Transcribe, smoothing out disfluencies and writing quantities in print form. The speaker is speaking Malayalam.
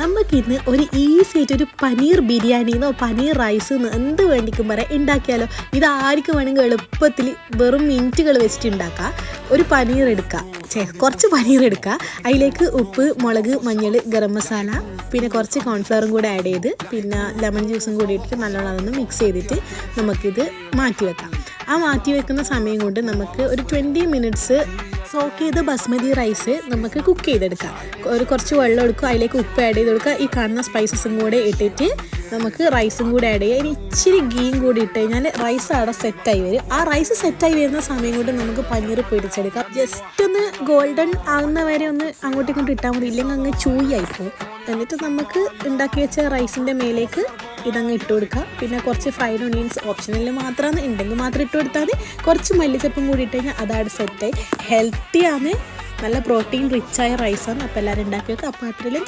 നമുക്കിന്ന് ഒരു ഈസി ആയിട്ട് ഒരു പനീർ ബിരിയാണിന്നോ പനീർ റൈസെന്നോ എന്ത് വേണ്ടിക്കും പറയാം ഉണ്ടാക്കിയാലോ. ഇതാർക്കും വേണമെങ്കിൽ എളുപ്പത്തിൽ വെറും മിനിറ്റുകൾ വെച്ചിട്ട് ഉണ്ടാക്കാം. ഒരു പനീർ എടുക്കുക, കുറച്ച് പനീർ എടുക്കുക, അതിലേക്ക് ഉപ്പ്, മുളക്, മഞ്ഞൾ, ഗരം മസാല, പിന്നെ കുറച്ച് കോൺഫ്ലവറും കൂടെ ആഡ് ചെയ്ത് പിന്നെ ലെമൺ ജ്യൂസും കൂടി ഇട്ടിട്ട് നല്ലോണം അതൊന്ന് മിക്സ് ചെയ്തിട്ട് നമുക്കിത് മാറ്റി വെക്കാം. ആ മാറ്റി വെക്കുന്ന സമയം കൊണ്ട് നമുക്ക് ഒരു 20 മിനിറ്റ്സ് സോക്ക് ചെയ്ത ബസ്മതി റൈസ് നമുക്ക് കുക്ക് ചെയ്തെടുക്കാം. കുറച്ച് വെള്ളം എടുക്കുക, അതിലേക്ക് ഉപ്പ് ആഡ് ചെയ്ത് കൊടുക്കുക, ഈ കാണുന്ന സ്പൈസസും കൂടെ ഇട്ടിട്ട് നമുക്ക് റൈസും കൂടെ ആഡ് ചെയ്യുക. ഇനി ഇച്ചിരി ഗീയും കൂടി ഇട്ട് കഴിഞ്ഞാൽ റൈസ് അവിടെ സെറ്റായി വരും. ആ റൈസ് സെറ്റായി വരുന്ന സമയം കൊണ്ട് നമുക്ക് പനീർ പൊരിച്ചെടുക്കാം. ജസ്റ്റ് ഒന്ന് ഗോൾഡൻ ആകുന്ന വരെ ഒന്ന് അങ്ങോട്ടും ഇങ്ങോട്ടും ഇട്ടാൽ മതി, ഇല്ലെങ്കിൽ അങ്ങ് ചൂയായിപ്പോൾ. എന്നിട്ട് നമുക്ക് ഉണ്ടാക്കി വെച്ച റൈസിൻ്റെ മേലേക്ക് ഇതങ്ങ് ഇട്ട് കൊടുക്കുക. പിന്നെ കുറച്ച് ഫ്രൈഡ് ഓണിയൻസ് ഓപ്ഷനിൽ മാത്രമാണ്, ഉണ്ടെങ്കിൽ മാത്രം ഇട്ട് കൊടുത്താൽ മതി. കുറച്ച് മല്ലിച്ചപ്പും കൂടി ഇട്ട് കഴിഞ്ഞാൽ അതാണ് സെറ്റായി. ഹെൽത്തിയാണ്, നല്ല പ്രോട്ടീൻ റിച്ചായ റൈസാണ്. അപ്പോൾ എല്ലാവരും ഉണ്ടാക്കി വെക്കുക. അപ്പോൾ അത്രയും